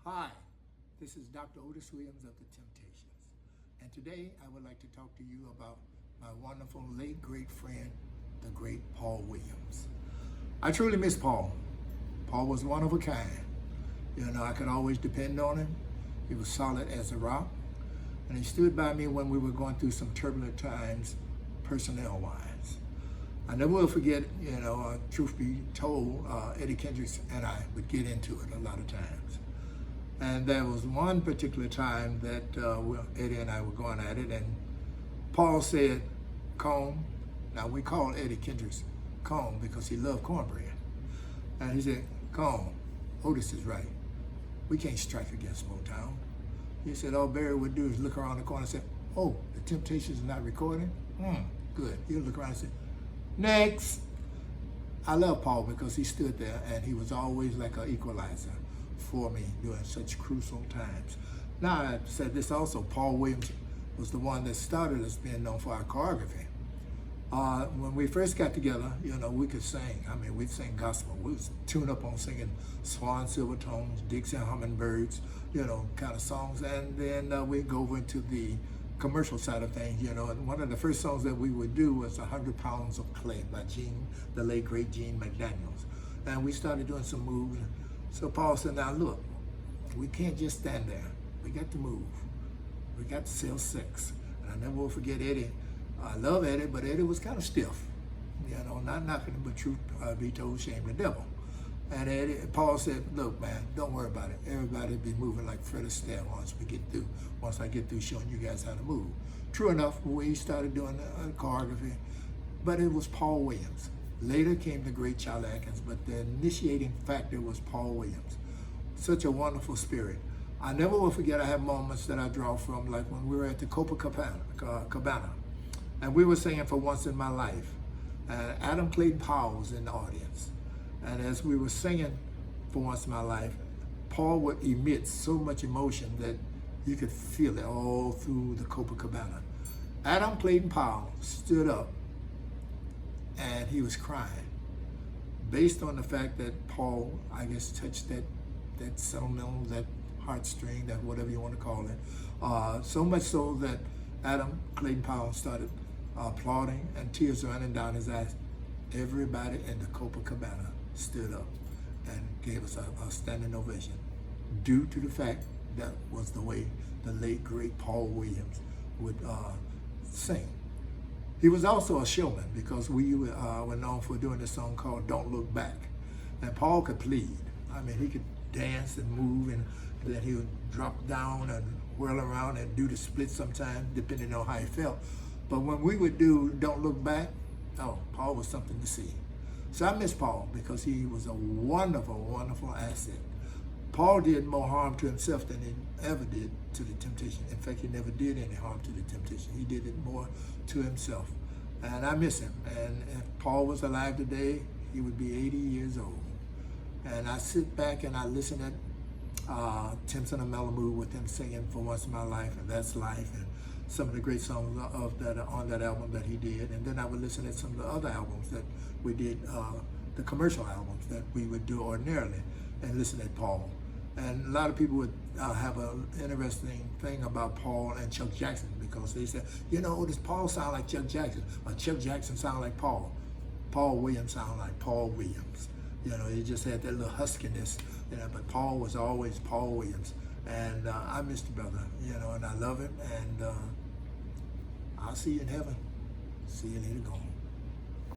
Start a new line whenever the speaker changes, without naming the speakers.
Hi, this is Dr. Otis Williams of the Temptations, and today I would like to talk to you about my wonderful late great friend, the great Paul Williams. I truly miss Paul. Paul was one of a kind. I could always depend on him. He was solid as a rock, and he stood by me when we were going through some turbulent times, personnel-wise. I never will forget, truth be told, Eddie Kendricks and I would get into it a lot of times. And there was one particular time that Eddie and I were going at it, and Paul said, "Comb." Now, we called Eddie Kendricks Comb because he loved cornbread. And he said, "Comb, Otis is right. We can't strike against Motown." He said, all Barry would do is look around the corner and say, "Oh, the Temptations are not recording? Good." He'll look around and say, "Next." I love Paul because he stood there and he was always like an equalizer for me during such crucial times. Now, I said this also, Paul Williams was the one that started us being known for our choreography. When we first got together, we could sing. I mean, we'd sing gospel. We was tuned up on singing Swan Silver Tones, Dixie Hummingbirds, kind of songs. And then we'd go over into the commercial side of things, and one of the first songs that we would do was 100 Pounds of Clay by the late great Gene McDaniels. And we started doing some moves. So Paul said, "Now look, we can't just stand there. We got to move. We got to sell sex." And I never will forget Eddie. I love Eddie, but Eddie was kind of stiff. Not knocking him, but truth be told, shame the devil. And Paul said, "Look, man, don't worry about it. Everybody be moving like Fred Astaire once I get through showing you guys how to move." True enough, we started doing choreography, but it was Paul Williams. Later came the great Charlie Atkins, but the initiating factor was Paul Williams. Such a wonderful spirit. I never will forget, I have moments that I draw from, like when we were at the Copacabana, and we were singing For Once in My Life. Adam Clayton Powell was in the audience. And as we were singing For Once in My Life, Paul would emit so much emotion that you could feel it all through the Copacabana. Adam Clayton Powell stood up and he was crying based on the fact that Paul, I guess, touched that sentimental, that heartstring, that whatever you want to call it. So much so that Adam Clayton Powell started applauding and tears running down his eyes. Everybody in the Copacabana stood up and gave us a standing ovation due to the fact that was the way the late great Paul Williams would sing. He was also a showman because we were known for doing this song called Don't Look Back. And Paul could plead. I mean, he could dance and move, and then he would drop down and whirl around and do the split sometimes, depending on how he felt. But when we would do Don't Look Back, Paul was something to see. So I miss Paul because he was a wonderful, wonderful asset. Paul did more harm to himself than he ever did to the Temptation. In fact, he never did any harm to the Temptation. He did it more to himself. And I miss him. And if Paul was alive today, he would be 80 years old. And I sit back and I listen at Tempt and Malibu with him singing For Once in My Life and That's Life and some of the great songs on that album that he did. And then I would listen at some of the other albums that we did, the commercial albums that we would do ordinarily, and listen at Paul. And a lot of people would have an interesting thing about Paul and Chuck Jackson because they said, does Paul sound like Chuck Jackson? Or Chuck Jackson sound like Paul? Paul Williams sound like Paul Williams. He just had that little huskiness, but Paul was always Paul Williams. And I miss the brother, and I love him. And I'll see you in heaven. See you later, gone.